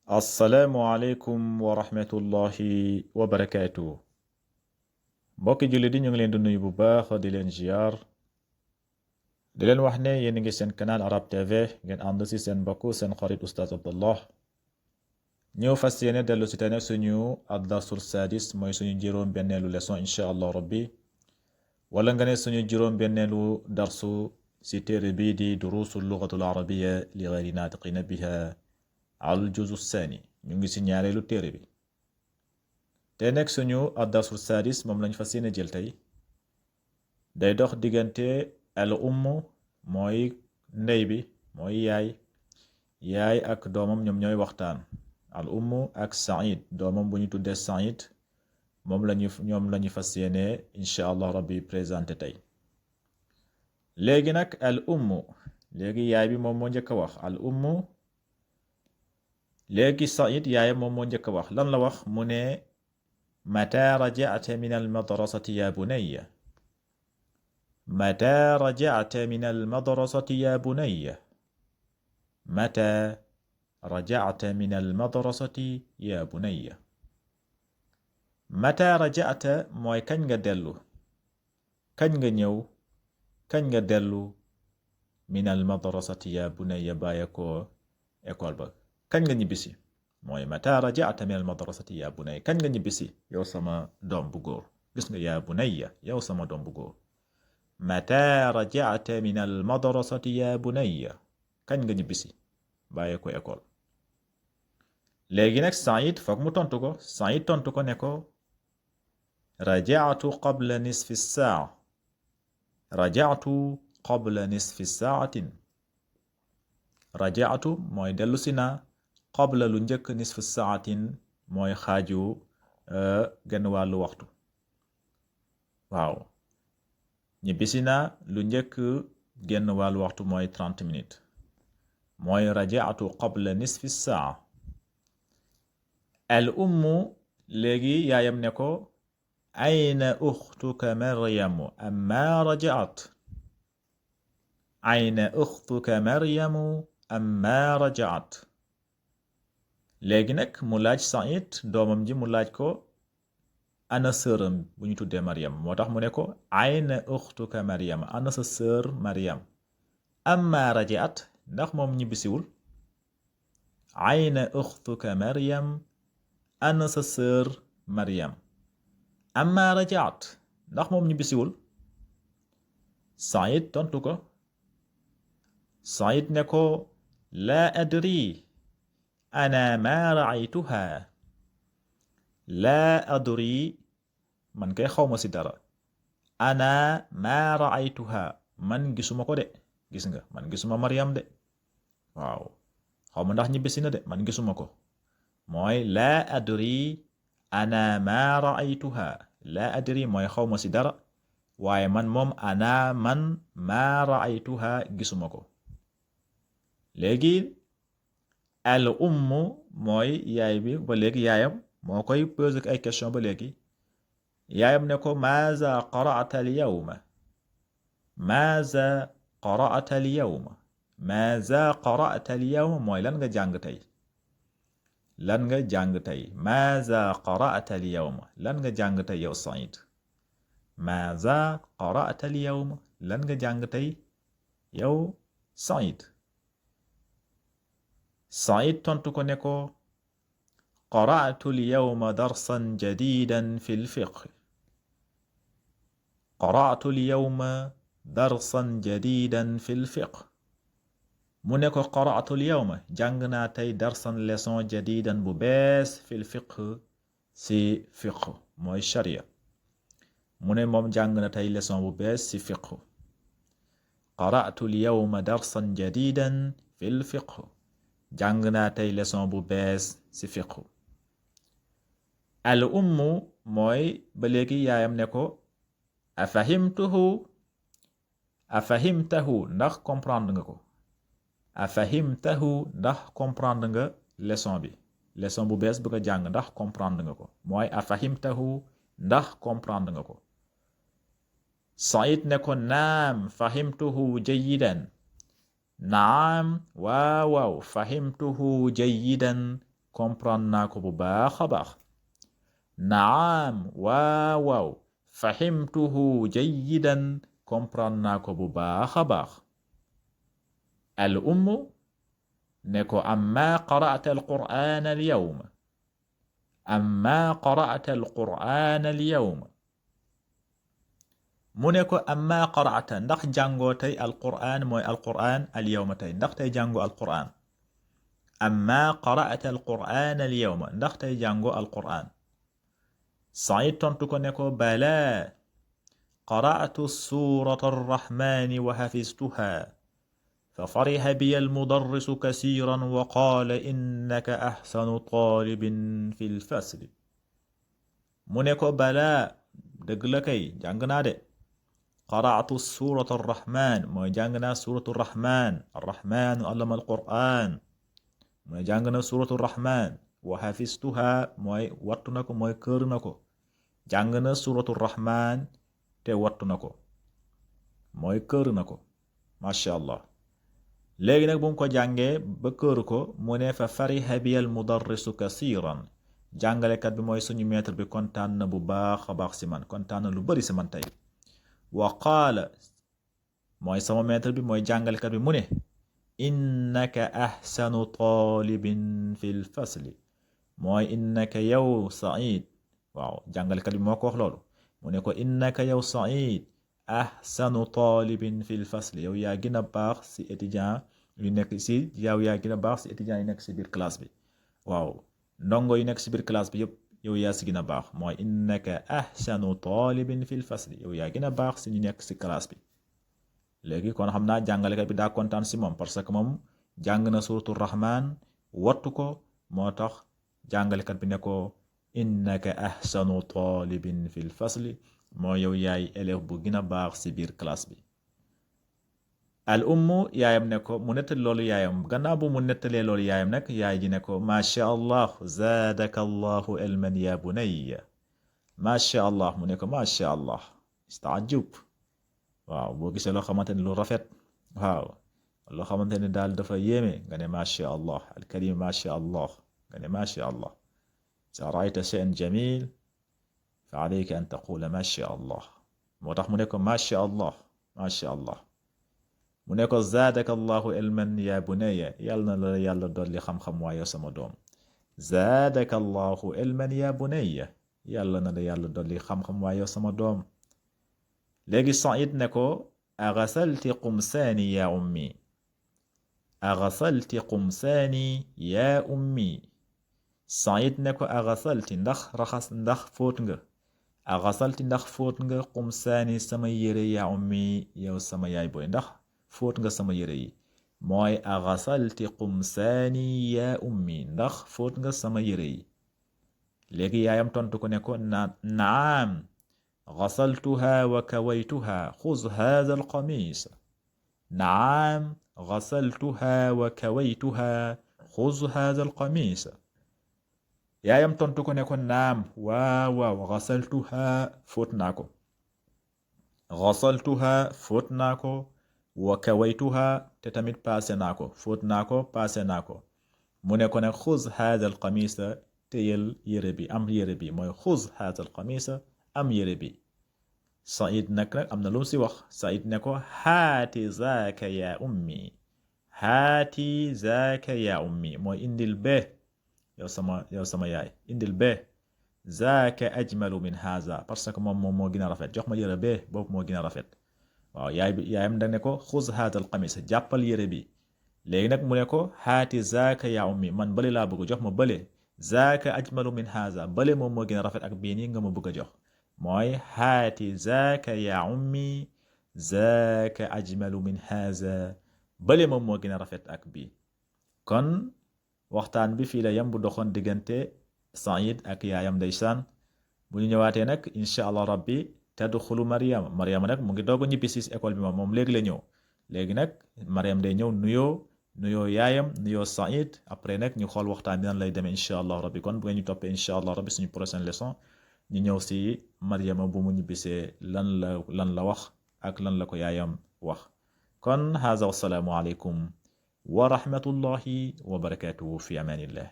assalaamu aleykum wa rahmatullahi wa barakaatu. mbokki julli di ñu ngi leen di nuyu bu baax di leen ziar di leen wax ne yéen ngi seen canal Arab TV ngeen ànd si seen mbokk seen xarit oustaz Abdallah ñëw fas yéene dellu si tane suñu ad-darsul sadis mooy suñu juróom benneelu leçon incha allah rabbi wala nga ne suñu juróom benneelu darsu si téere bii di durusul lugatul arabiya li gayri naatiqina biha al juzu saani ñu ngi si ñaareelu téere bi te nekk suñu ad-darsu sadis moom lañ fas yéene jël tey day dox diggante al mooy ndey bi mooy yaay ak doomam ñoom ñooy waxtaan al ak Saïd doomam bu ñu tuddee Saïd ñoom lañu fas yéene incha allah rabbi présenté tey léegi nag al léegi yaay bi moom moo njëkk a wax al léegi Saïd yaayam moom moo njëkk a wax lan la wax mu ne mata raja'ta min al madrasati ya bunayya mata raja'ta min al madrasati ya bunayya mata raja'ta min al madrasati ya bunayya mata raja'ta mooy kañ nga dellu kañ nga ñëw kañ nga dellu min al madrasati ya bunayya bàyyi ko école ba kañ nga ñibbisi mooy mata raja'ta min al madrasati ya bunayya kañ nga ñibbisi yow sama doom bu góor gis nga ya bunayya yow sama doom bu góor mata raja'ta min al madrasati ya bunayya kañ nga ñibbisi bàyyi ko école léegi nag Saïd foog mu tontu ko Saïd tontu ko ne ko raja'tu qabla nisfi saa raja'tu qabla nisfi saatin raja'tu mooy dellu si naa qabla lu njëkk nisfi saatin mooy xaaju genn wàllu waxtu waaw ñibbisi naa lu njëkk genn wàllu waxtu mooy 30 minutes mooy raja'tu qabla nisfi saa al léegi yaayam ne ko ayna uxtuka maryamu amma raja'at ayna uxtuka maryamu amma raja'at léegi nag mu laaj Saïd doomam ji mu laaj ko ana sëram bu ñu tuddee Maryam moo tax mu ne ko ayna uxtuka Maryam ana sa sër Maryam amma raja'at ndax moom ñibbisiwul ayna uxtuka Maryam ana sa sër Maryam amma raja'at ndax moom ñibbisiwul Saïd tontu ko Saïd ne ko laa adri ana ma ra'aytuha laa adri man kay xawma si dara ana ma ra'aytuha man gisuma ko de gis nga man gisuma Maryam de waaw xawma ndax ñibbisi na de man gisuma ko mooy laa adri ana ma ra'aytuha laa adri mooy xawma si dara waaye man moom ana man ma ra'aytuha gisuma ko léegi al mooy yaay bi ba léegi yaayam moo koy posé ay question ba léegi yaayam ne ko maaza qara'ta al yawma maaza qara'ta al yawma maaza qara'ta al yawma mooy lan nga jàng tey lan nga jàng tey maaza qara'ta al yawma lan nga jàng tey yow Saïd maaza qara'ta al yawma lan nga jàng tey yow Saïd Saïd tontu ko ne ko qara'tu al yawma darsan jadidan fi al fiqh qara'tu al yawma darsan jadidan fi al fiqh mu ne ko qara'tu al yawma jàng naa tey darsan leçon jadidan bu bees fil fiqh si fiqh mooy sharia mu ne moom jàng na tey leçon bu bees si fiqh qara'tu al yawma darsan jadidan fil fiqh jàng naa tey leçon bu bees si fiqh al mooy ba léegi yaayam ne ko afahimtahu ndax comprendre nga ko afahimtahu ndax comprendre nga leçon bi leçon bu bees bu ko jàng ndax comprendre nga ko mooy afahimtahu ndax comprendre nga ko Saïd ne ko naam fahimtuhu jayidan naam waaw fahimtuhu jayidan comprendre naa ko bu baax a baax. naam waaw waaw fahimtuhu jayidan comprendre naa ko bu baax a baax. al ummu ne ko amma qara'ta alqur'ana alyawm amma qara'ta alqur'ana alyawm mu ne ko amma qara'ta ndax jàngoo tey alqur'an mooy alqur'an alyawma tey ndax tey jàngoo alqur'an. amma qara'ta alqur'an alyawma ndax tey jàngoo alqur'an. Saïd tontu ko ne ko bala qara'tu surata arrahmani wa hafiztuha fa fariha biya almudarrisu kasiran wa qaala innaka ahsanu talibin fi lfasli. mu ne ko balaa dëgg la kay jàng naa de. qara'tu surata arrahman mooy jàng naa suratu arrahman arrahmanu allama alquran mooy jàng na suratu arrahman. wa hafiztuha mooy wattu na ko mooy kër na ko. jàng na suratu arrahman te wattu na ko mooy kër na ko masha allah. léegi nag bu mu ko jàngee ba kër ko mu ne fa fariha bi al mudarrisu kasiran jàngalekat bi mooy suñu maître bi kontaan na bu baax a baax si man kontaan na lu bari si man tey. wa qaala mooy sama maître bi mooy jàngalekat bi mu ne innaka ahsanu talibin fi l fasli mooy innaka yow Saïd waaw jàngalekat bi moo ko wax loolu mu ne ko innaka yow Saïd ahsanu talibin fi l fasli yow yaa gën a baax si étudiant yu nekk si yow yaa gën a baax si étudiant yu nekk si biir classe bi waaw ndongo yu nekk si biir classe bi yëpp yow yaa si gën a baax mooy innaka ahsanu talibin fi l fasli yow yaa gën a baax si ñu nekk si classe bi. léegi kon xam naa jàngalekat bi daa kontaan si moom parce que moom jàng na suratu rahman wattu ko moo tax jàngalekat bi ne ko innaka ahsanu talibin fi l fasli moo yow yaay élève bu gën a baax si biir classe bi. al ummu yaayam ne ko mu nettali loolu yaayam gannaaw bu mu nettalee loolu yaayam nag yaay ji ne ko macha allah zaadaka allahu ilman ya bunayya macha allah mu ne ko macha allah istaajub waaw boo gisee loo xamante ne lu rafet waaw loo xamante ne daal dafa yéeme nga ne macha allah al karim macha allah nga ne macha allah sa raayta shay'an jamil fa alayka an taqula macha allah moo tax mu ne ko macha allah macha allah mu ne ko zaadaka allahu ilman ya bunayya yàlla na la yàlla dolli xam-xam waaye sama doom zaadaka allahu ilman ya bunayya yàlla na la yàlla dolli xam-xam waaye sama doom. léegi Saïd ne ko aghasalti qumsaani ya ummi aghasalti qumsaani ya ummi Saïd ne ko aghasalti ndax raxas ndax fóot nga aghasalti ndax fóot nga qumsaani sama yére ya ummi yow sama yaay booy ndax fóot nga sama yére yi mooy aghasalti qumsaani ya ummi ndax fóot nga sama yére yi. léegi yaayam tontu ko ne ko naam غسلتها وكويتها خذ هذا القميص نعم غسلتها وكويتها خذ هذا القميص yaayam tontu ko ne ko naam waaw waaw غسلتها fóot naa ko غسلتها fóot naa ko وكويتها te tamit paase naa ko fóot naa ko paase naa ko mu ne ko ne خذ هذا القميص téyel yére bi am yére bi mooy خذ هذا القميص am yére bi. Saïd nag am na lu mu si wax Saïd ne ko haati zaaka ya ummi haati zaaka ya ummi mooy indil bee yow sama yaay indil bee zaaka ajmalu min haza parce que moom moo gën a rafet jox ma yére bee boobu moo gën a rafet waaw yaayam da ne ko xuz haada al qamis jàppal yére bi. léegi nag mu ne ko haati zaaka ya ummi man bële laa bëgg jox ma bële zaaka ajmalu min haza bële moom moo gën a rafet ak bii nii nga ma bëgg a jox mooy haati zaaka ya ummi zaaka ajmalu min haza bële moom moo gën a rafet ak bii. kon waxtaan bi fii la yam bu doxoon diggante Saïd ak yaayam ndeysaan bu ñu ñëwaatee nag incha allah rabbi tadxulu Mariama nag mu ngi doog a ñibbi si école bi moom léegi la ñëw. léegi nag Mariam day ñëw nuyoo yaayam nuyoo Saïd après nag ñu xool waxtaan bi nan lay demee incha allah rabbi kon bu ngeen ñu toppee incha allah rabbi suñu prochaine leçon ñu ñëw si Mariama bu mu ñibbisee lan la wax ak lan la ko yaayam wax. kon haza wassalaamu aleykum wa rahmatullahi wa barakatuhu fi amanillah.